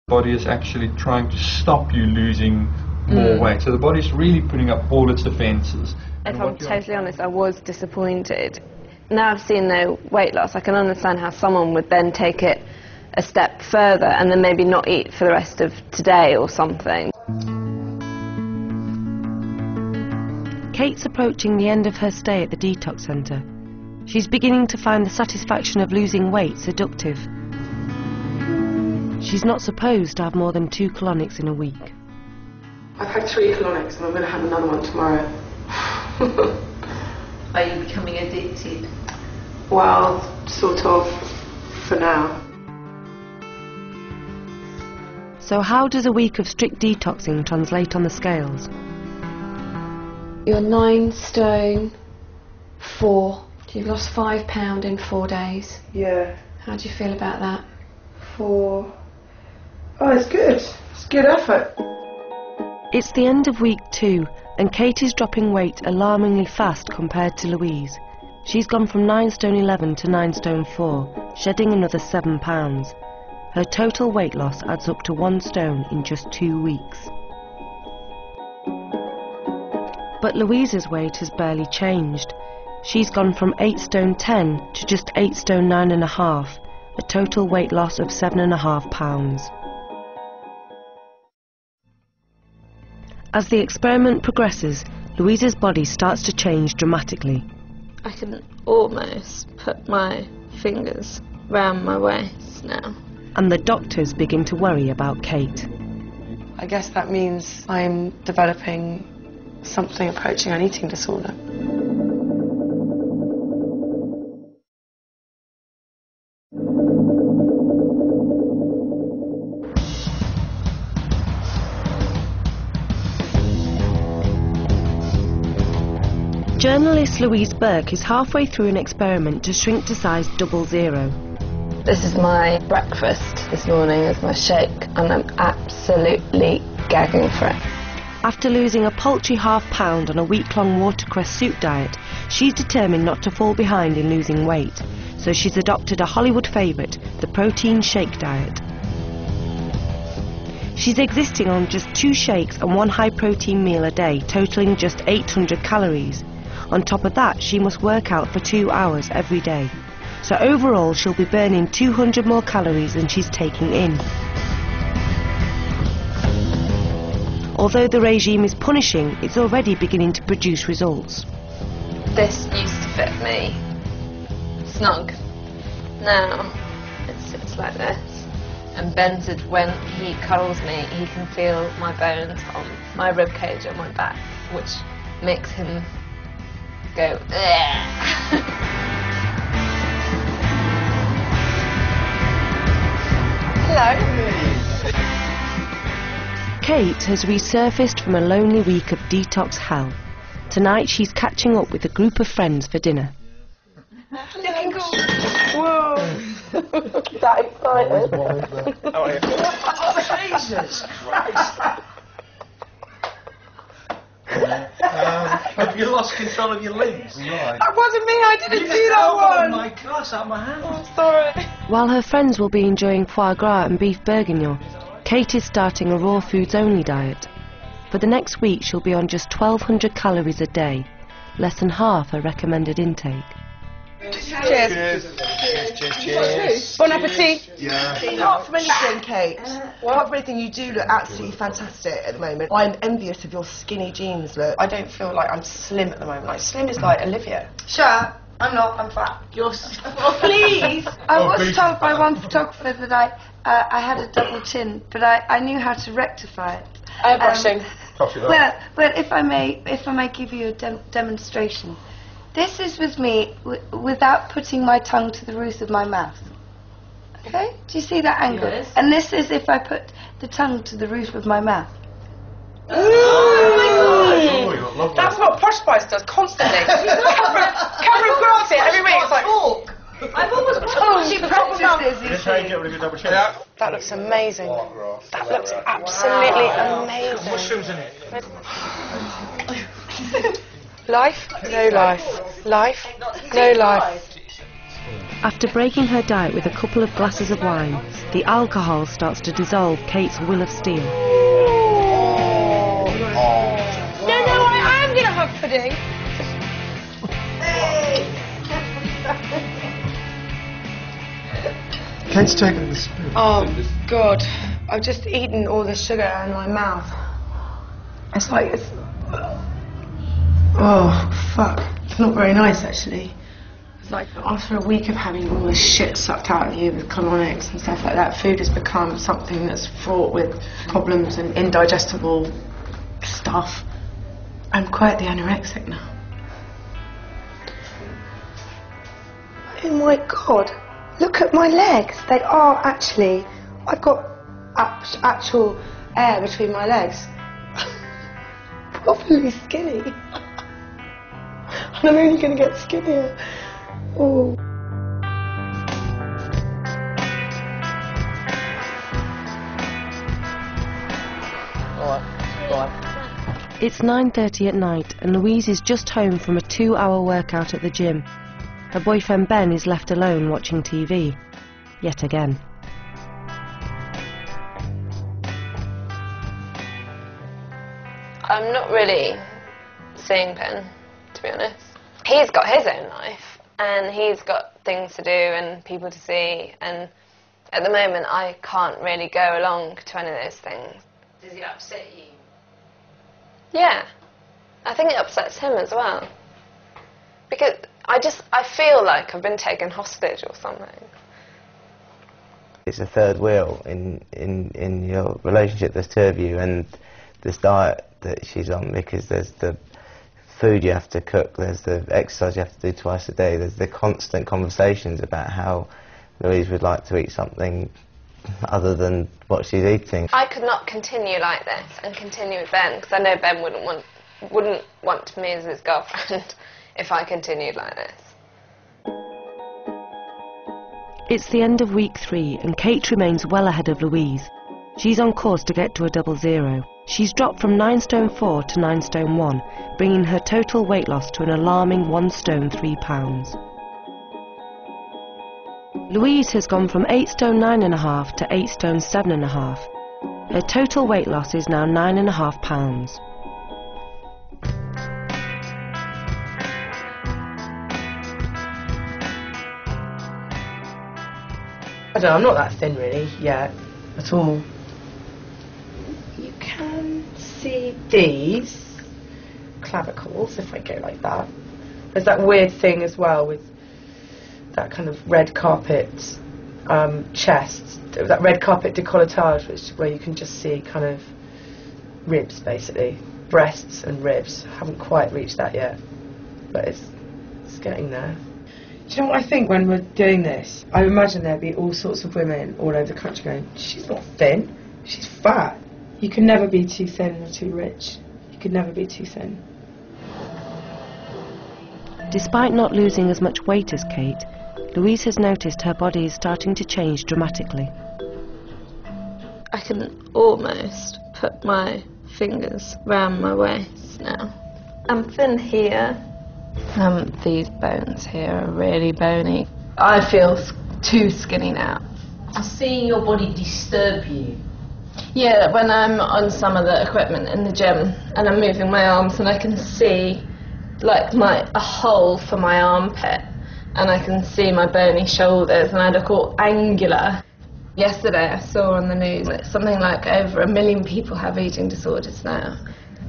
body is actually trying to stop you losing more weight. So the body's really putting up all its defences. If I'm totally honest, I was disappointed. Now I've seen no weight loss, I can understand how someone would then take it a step further and then maybe not eat for the rest of today or something. Kate's approaching the end of her stay at the detox centre. She's beginning to find the satisfaction of losing weight seductive. She's not supposed to have more than 2 colonics in a week. I've had 3 colonics and I'm going to have another one tomorrow. Are you becoming addicted? Well, sort of, for now. So how does a week of strict detoxing translate on the scales? You're 9 stone 4. You've lost 5 pounds in 4 days. Yeah. How do you feel about that? 4. Oh, it's good. It's good effort. It's the end of week 2 and Kate is dropping weight alarmingly fast compared to Louise. She's gone from 9 stone 11 to 9 stone 4, shedding another 7 pounds. Her total weight loss adds up to 1 stone in just 2 weeks. But Louise's weight has barely changed. She's gone from 8 stone 10 to just 8 stone 9.5, a total weight loss of 7.5 pounds. As the experiment progresses, Louise's body starts to change dramatically. I can almost put my fingers round my waist now. And the doctors begin to worry about Kate. I guess that means I'm developing something approaching an eating disorder. Journalist Louise Burke is halfway through an experiment to shrink to size 00. This is my breakfast this morning, as my shake, and I'm absolutely gagging for it. After losing a paltry £0.5 on a week-long watercress soup diet, she's determined not to fall behind in losing weight, so she's adopted a Hollywood favourite, the protein shake diet. She's existing on just 2 shakes and 1 high-protein meal a day, totalling just 800 calories. On top of that, she must work out for 2 hours every day. So overall, she'll be burning 200 more calories than she's taking in. Although the regime is punishing, it's already beginning to produce results. This used to fit me snug. Now it sits like this. And Ben said when he cuddles me, he can feel my bones on my rib cage on my back, which makes him go, Hello. Kate has resurfaced from a lonely week of detox hell. Tonight she's catching up with a group of friends for dinner. Looking cool. Whoa. That excited. Oh, Jesus Christ. Have you lost control of your limbs? Right. That wasn't me, I didn't do that one. Oh my God, it's out of my hand. I'm sorry. While her friends will be enjoying foie gras and beef bourguignon, Kate is starting a raw foods only diet. For the next week she'll be on just 1200 calories a day, less than half her recommended intake. Cheers. Cheers. Bon appetit. Yeah. Apart from anything, Kate, apart from anything, you do look absolutely fantastic at the moment. I'm envious of your skinny jeans look. I don't feel like I'm slim at the moment. Like, slim is like Olivia. Shut up. I'm not, I'm fat. You're Please! I was told by one photographer that I had a double chin, but I knew how to rectify it. Airbrushing. Well, if I may give you a demonstration. This is with me without putting my tongue to the roof of my mouth. Okay? Do you see that angle? Yes. And this is if I put the tongue to the roof of my mouth. Oh, you look lovely. That's what Posh Spice does constantly. Cameron grants it every week. It's like, I've always wanted She practices, you That's how you see. get rid of your double chin. that looks amazing. That looks absolutely amazing. Mushrooms in it. Life? No life. Life? No life. After breaking her diet with a couple of glasses of wine, the alcohol starts to dissolve Kate's will of steel. No, I am going to have pudding. Kate's taking the spoon. Oh, God. I've just eaten all the sugar out of my mouth. It's like it's... Oh, fuck. It's not very nice, actually. It's like after a week of having all this shit sucked out of you with colonics and stuff like that, food has become something that's fraught with problems and indigestible stuff. I'm quite the anorexic now. Oh my God. Look at my legs. They are actually... I've got actual air between my legs. Properly skinny. And I'm only going to get skinnier. Oh. It's 9:30 at night and Louise is just home from a 2-hour workout at the gym. Her boyfriend Ben is left alone watching TV. Yet again. I'm not really seeing Ben, to be honest. He's got his own life, and he's got things to do and people to see, and at the moment I can't really go along to any of those things. Does it upset you? Yeah, I think it upsets him as well. Because I feel like I've been taken hostage or something. It's a third wheel in your relationship, there's two of you, and this diet that she's on, because there's the food you have to cook, there's the exercise you have to do twice a day, there's the constant conversations about how Louise would like to eat something other than what she's eating. I could not continue like this and continue with Ben, because I know Ben wouldn't want me as his girlfriend if I continued like this. It's the end of week 3 and Kate remains well ahead of Louise. She's on course to get to a 00. She's dropped from 9 stone 4 to 9 stone 1, bringing her total weight loss to an alarming 1 stone 3 pounds. Louise has gone from 8 stone 9.5 to 8 stone 7.5. Her total weight loss is now 9.5 pounds. I don't know, I'm not that thin really yet, at all. You can see these clavicles if I go like that. There's that weird thing as well with that kind of red carpet chest, that red carpet décolletage, where you can just see kind of ribs basically, breasts and ribs. I haven't quite reached that yet, but it's getting there. Do you know what I think when we're doing this? I imagine there'd be all sorts of women all over the country going, she's not thin, she's fat. You can never be too thin or too rich. You could never be too thin. Despite not losing as much weight as Kate, Louise has noticed her body is starting to change dramatically. I can almost put my fingers round my waist now. I'm thin here. These bones here are really bony. I feel too skinny now. Seeing your body disturb you? Yeah, when I'm on some of the equipment in the gym and I'm moving my arms and I can see like a hole for my armpit and I can see my bony shoulders and I look all angular. Yesterday I saw on the news that something like over 1 million people have eating disorders now.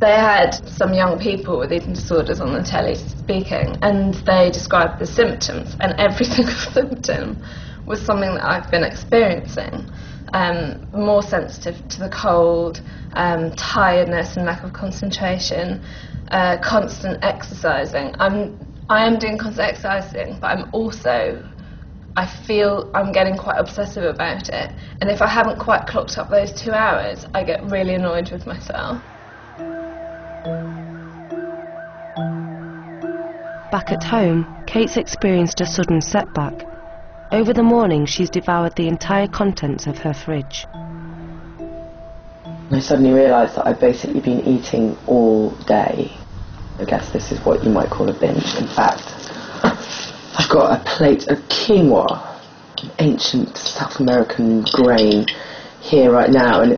They had some young people with eating disorders on the telly speaking, and they described the symptoms, and every single symptom was something that I've been experiencing. More sensitive to the cold, tiredness and lack of concentration, constant exercising. I am doing constant exercising, but I feel I'm getting quite obsessive about it, and if I haven't quite clocked up those 2 hours, I get really annoyed with myself. Back at home, Kate's experienced a sudden setback. Over the morning, she's devoured the entire contents of her fridge. I suddenly realised that I'd basically been eating all day. I guess this is what you might call a binge. In fact, I I've got a plate of quinoa, ancient South American grain, here right now, and